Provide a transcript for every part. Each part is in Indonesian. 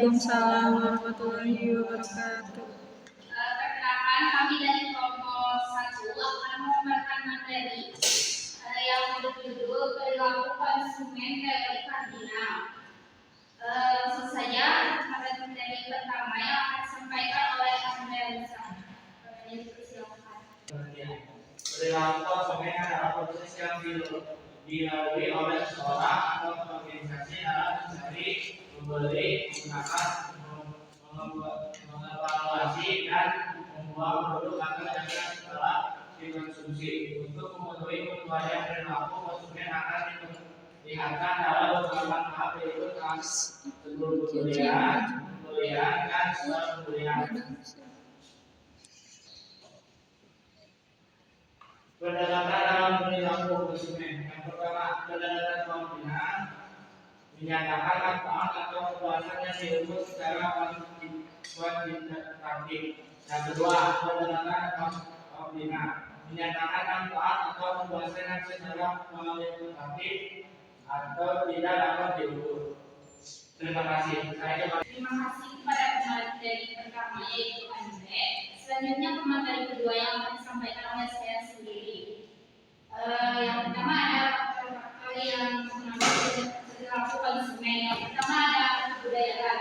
Waalaikumsalam warahmatullahi wabarakatuh. Perkenalkan, kami dari kelompok 1 akan memaparkan materi yang berjudul perilaku konsumen teori kardinal. Langsung saja materi pertama yang akan disampaikan oleh Amelisa. Perilaku konsumen adalah proses yang dilalui oleh seseorang atau organisasi dalam mencari, membeli, menggunakan, mengevaluasi dan membuat produk atau jasa setelah dikonsumsi. Untuk memenuhi kebutuhan perilaku konsumen akan dilihatkan dalam beberapa tahap, yaitu tahap sebelum pembelian, dan setelah pembelian. Pendekatan dalam perilaku konsumen. Yang pertama, pendekatan pembinaan menyatakan manfaat atau kepuasan yang diukur secara kuantitatif. Yang kedua, pendekatan pembinaan menyatakan manfaat atau kepuasan yang secara kualitatif atau tidak dapat diukur. Terima kasih. Terima kasih kepada pemateri pertama yaitu Andre. Selanjutnya pemateri kedua yang akan disampaikan oleh saya sendiri. Yang pertama ada faktor-faktor yang mengatur perilaku konsumen. Yang pertama ada kebudayaan.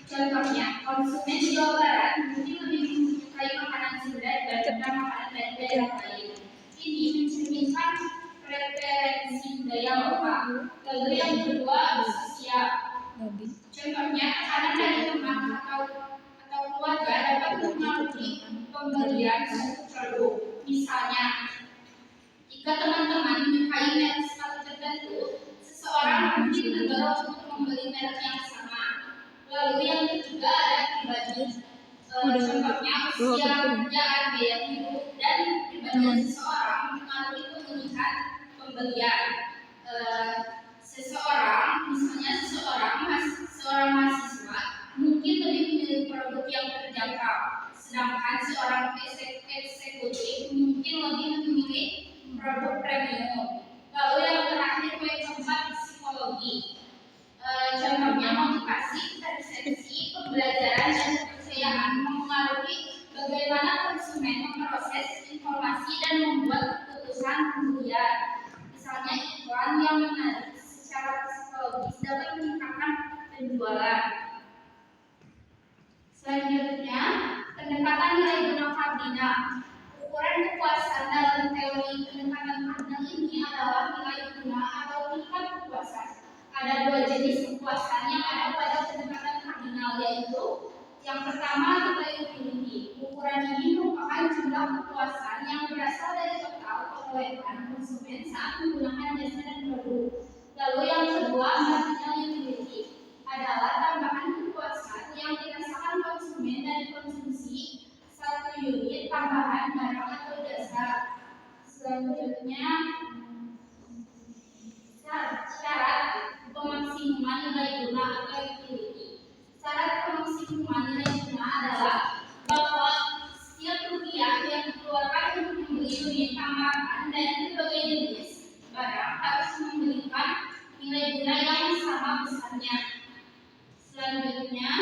Contohnya, konsumen di Jawa Barat mungkin lebih menyukai makanan Sunda dibandingkan makanan dari daerah lain. Ini mencerminkan preferensi budaya lokal. Lalu yang kedua, sosial. Contohnya, tekanan dari teman atau keluarga dapat mempengaruhi pembelian suatu produk. Misalnya, jika teman-teman menyukai merek sepatu tertentu, seseorang mungkin terdorong untuk membeli merek yang sama. Lalu yang ketiga ada pribadi. Contohnya, usia, pekerjaan, gaya hidup, dan pribadi seseorang mempengaruhi pemilihan pembelian. Misalnya seorang mahasiswa mungkin lebih memilih produk yang terjangkau, sedangkan seorang eksekutif mungkin lebih memilih produk premium. Lalu yang terakhir poin keempat, psikologi. Contohnya motivasi, persepsi, pembelajaran, dan kepercayaan mempengaruhi bagaimana konsumen memproses informasi dan membuat keputusan pembelian. Misalnya iklan yang menarik secara psikologis dapat meningkatkan penjualan. Selanjutnya, pendekatan nilai guna kardinal. Ukuran kepuasan dalam teori pendekatan kardinal ini adalah nilai guna atau tingkat kepuasan. Ada dua jenis kepuasan yang ada pada pendekatan kardinal, yaitu yang pertama nilai utility. Ukuran ini merupakan jumlah kepuasan yang berasal dari total perolehan konsumen saat menggunakan jasa dan produk. Lalu yang kedua, marginal utility adalah tambahan kepuasan yang dirasakan konsumen dari konsumsi satu unit tambahan barang atau jasa. Selanjutnya, syarat pemaksimuman nilai guna atau utility. Syarat pemaksimuman nilai guna adalah bahwa setiap rupiah yang dikeluarkan untuk membeli unit tambahan dari berbagai jenis barang harus memberikan nilai guna yang sama besarnya. Selanjutnya,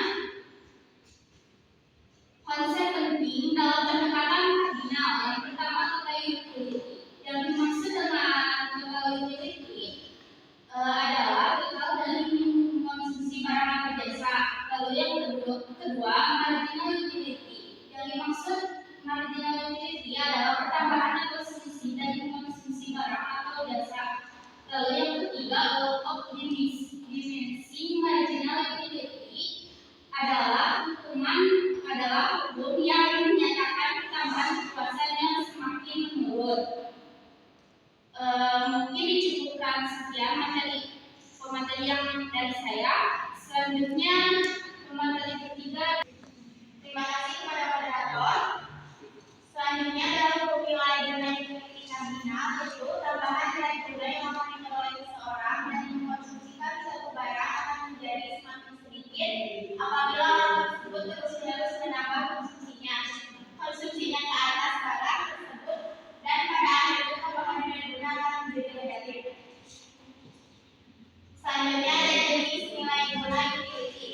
konsep penting dalam pendekatan kardinal. Yang pertama, nilai utility. Yang dimaksud dengan nilai utility adalah total dari mengkonsumsi barang atau jasa. Lalu yang kedua, marginal utility. Yang dimaksud marginal utility adalah pertambahan atau selisih dari mengkonsumsi barang atau jasa. Lalu yang ketiga, law of dimensi marginal utility adalah hukum yang menyatakan tambahan kepuasan yang semakin menurun. Mungkin dicukupkan sekian pemateri yang dari saya. Selanjutnya pemateri ketiga. Terima kasih kepada moderator. Selanjutnya dalam nilai guna utility kardinal itu tambahan nilai guna yang akan diperoleh seseorang dan mengkonsumsikan suatu barang akan menjadi semakin sedikit apabila orang tersebut terus-menerus menambah konsumsinya ke atas barang tersebut, dan pada akhirnya tambahan nilai guna akan menjadi negatif. Selanjutnya ada jenis nilai guna utility.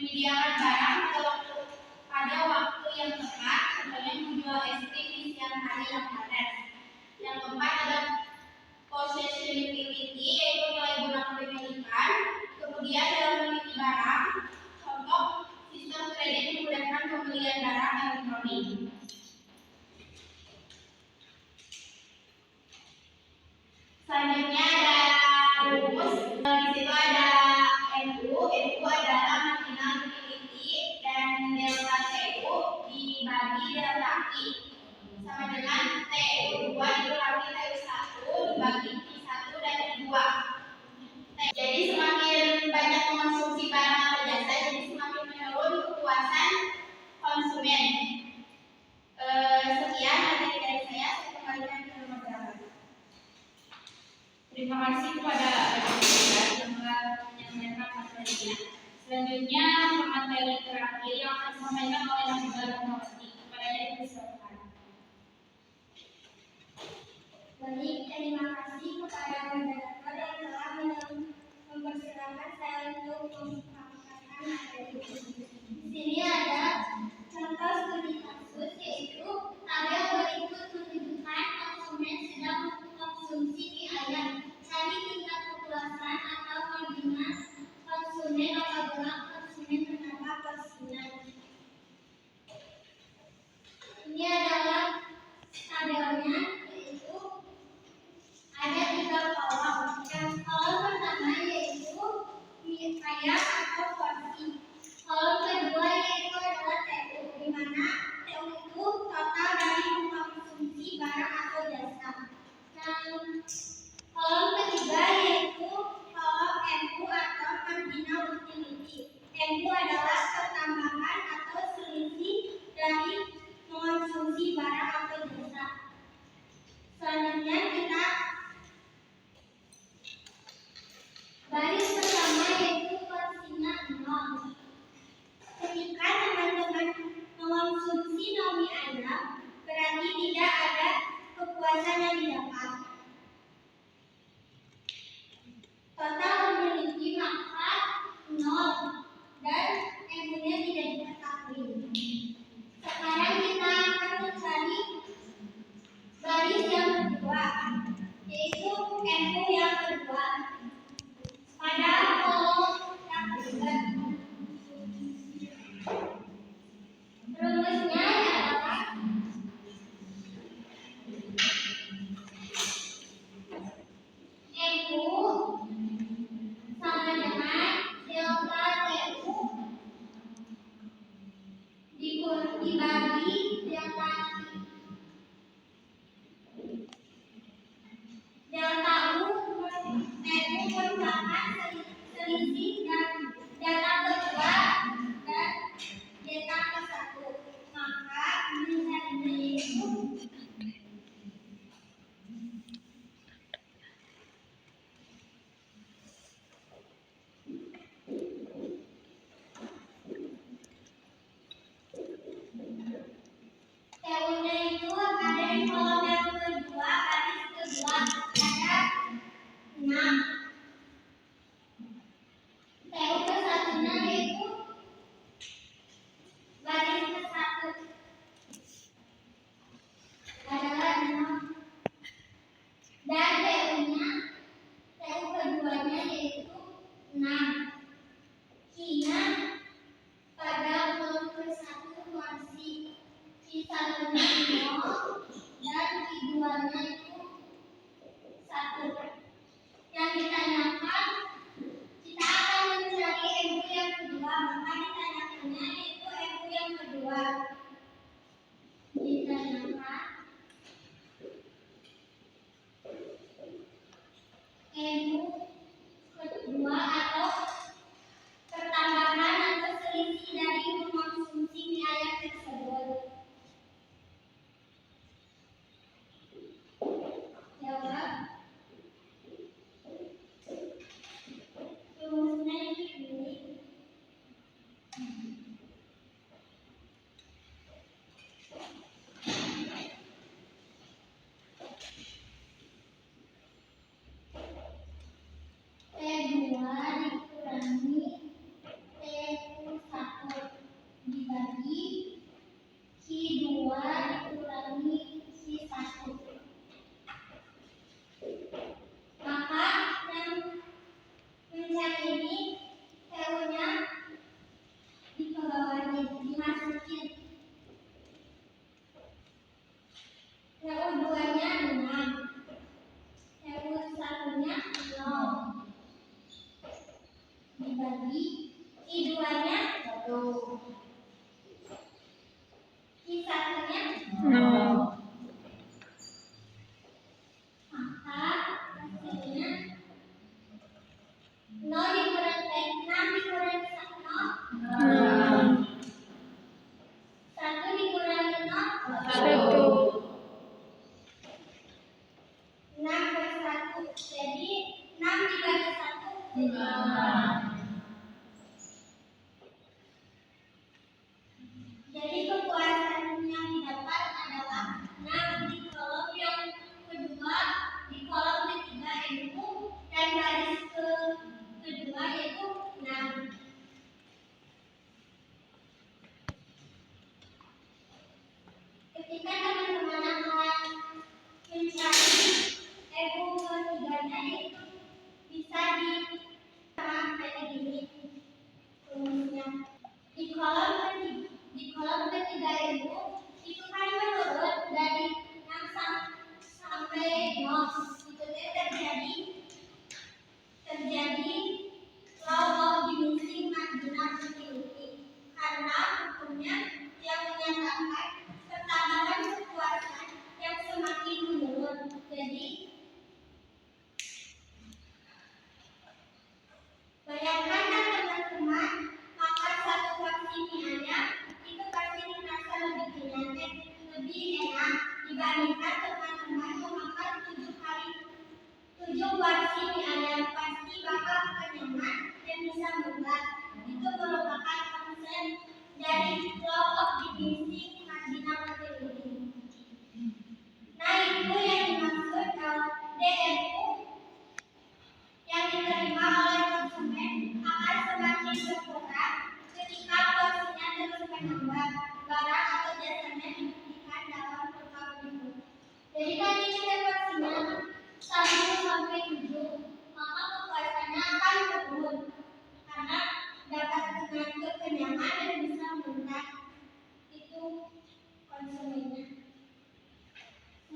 menyediakan barang pada waktu yang tepat, contohnya menjual es krim di siang hari yang panas. Yang keempat ada possessionability, yaitu nilai guna kepemilikan. Kemudian dalam memiliki barang, contoh sistem kredit memudahkan pembelian barang elektronik. Selanjutnya ada rumus. Di situ ada NU adalah marginal utility dan delta TU dibagi delta I sama dengan TU2 dikurangi TU1 dibagi I1 dan I2. Jadi semakin banyak mengonsumsi barang atau jasa, jadi semakin menurun kepuasan konsumen. Sekian materi dari saya kembalikan ke moderator. Terima kasih kepada yang telah menyampaikan materinya. Selanjutnya materi terakhir yang akan disampaikan oleh Nabila Rahmawati. Kepadanya dipersilakan. Baik, terima kasih kepada moderator yang telah mempersilahkan saya untuk mengungkapkan materi ini. Di sini ada contoh studi kasus, yaitu tabel berikut menunjukkan konsumen sedang mengkonsumsi mie ayam. Cari tingkat kepuasan atau marginal konsumen apabila konsumen menambah porsinya. Ini adalah tabelnya, yaitu ada 3 kolom. Yang kolom pertama yaitu mie ayam atau porsi. Kolom kedua yaitu adalah TU, di mana TU itu total dari mengkonsumsi barang atau jasa. Dan kolom ketiga yaitu kolom MU atau marginal utility. MU adalah pertambahan atau selisih dari mengonsumsi barang atau jasa. Selanjutnya kita baris pertama yaitu porsinya 0. Ketika teman-teman mengonsumsi mie ayam, berarti tidak ada kepuasan yang didapat. Total memiliki maka 0 dan MU-nya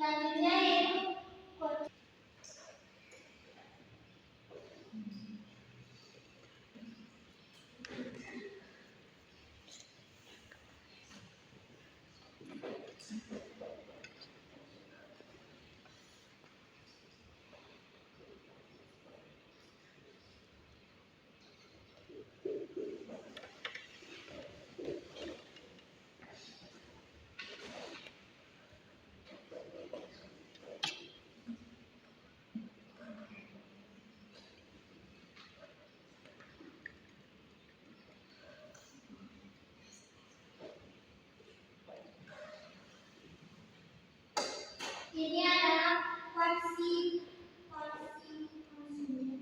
Selanjutnya yaitu ini adalah porsi konsumen.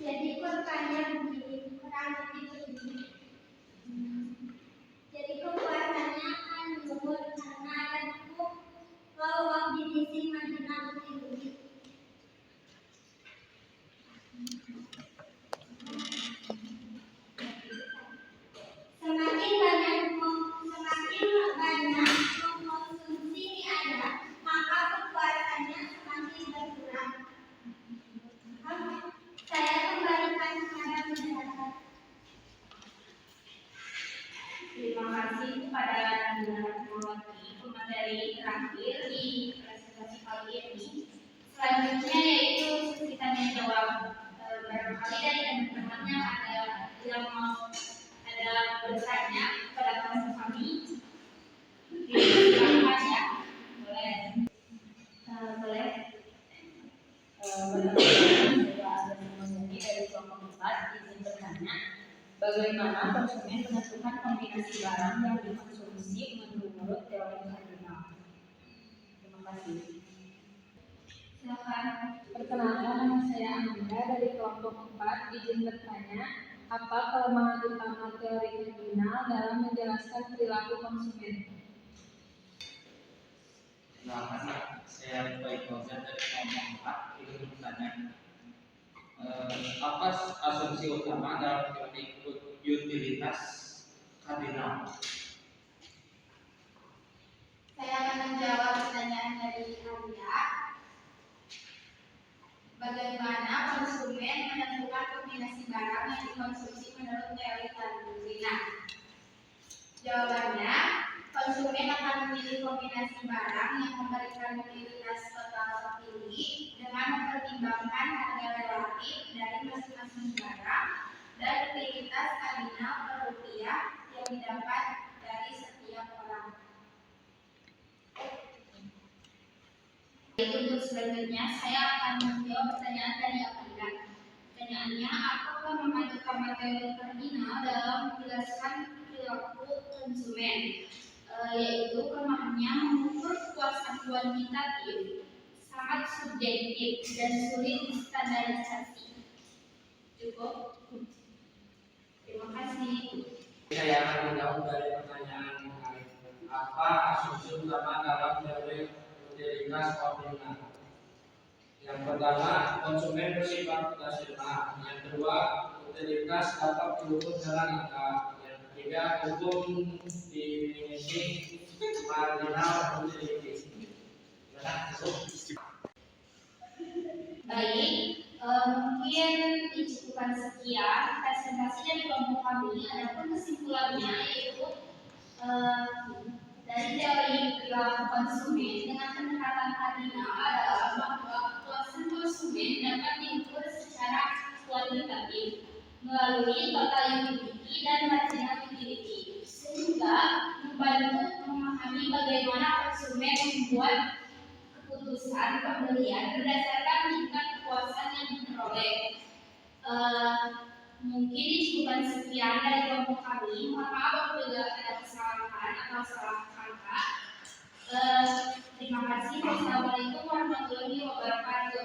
Jadi korbannya begini, kurang lebih begini. Jadi kepuasannya akan menurun karena ada buku Law of Diminishing Marginal Utility. Semakin banyak mengkonsumsi mie ayam, maka kepuasannya semakin berkurang. Saya kembalikan kepada penjelasan. Terima kasih kepada Ratmawati pemateri terakhir di presentasi kali ini. Selanjutnya yaitu sesi tanya jawab. Barangkali dari teman-temannya ada yang mau bertanya kepada kami. Silakan ya. Boleh. Boleh. Dari kelompok 4 izin bertanya. Bagaimana konsumen menentukan kombinasi barang yang dikonsumsi menurut teori kardinal? Terima kasih. Silakan. Perkenalkan, nama saya Amanda dari kelompok 4. Izin bertanya, apa kelemahan utama teori kardinal dalam menjelaskan perilaku konsumen? Nah, saya baik konsen dari kelompok 4 itu bertanya apa asumsi utama dalam teori utilitas kardinal? Saya akan menjawab pertanyaan dari Arya. Bagaimana konsumen menentukan kombinasi barang yang dikonsumsi menurut teori kardinal? Jawabannya, konsumen akan memilih kombinasi barang yang memberikan utilitas total tertinggi dengan mempertimbangkan harga relatif dari masing-masing barang dan utilitas kardinal per rupiah yang didapat dari setiap orang. Untuk selanjutnya, saya akan menjawab pertanyaan dari Amanda. Pertanyaannya, apakah memajukan materi kardinal dalam menjelaskan perilaku konsumen? Yaitu kelemahannya mengukur kepuasan kuantitatif, sangat subjektif dan sulit distandarisasi. Cukup. Terima kasih. Saya akan menjawab dari pertanyaan apa asumsi utama dalam teori utilitas kardinal. Yang pertama, konsumen bersifat rasional. Yang kedua, utilitas dapat diukur dengan angka. Yang Tiga, hukum dimiliki marginal utility. Baik, mungkin dicukupkan sekian presentasi dari kelompok kami. Adapun kesimpulannya yaitu dari teori perilaku konsumen dengan pendekatan kardinal adalah bahwa kepuasan konsumen dapat diukur secara kualitatif melalui total utility dan marginal utility, sehingga membantu memahami bagaimana konsumen membuat keputusan pembelian berdasarkan tingkat kepuasan yang diperoleh. Mungkin dicukupkan sekian dari kelompok kami. Mohon maaf apabila ada kesalahan atau salah kata. Terima kasih. Wassalamualaikum warahmatullahi wabarakatuh.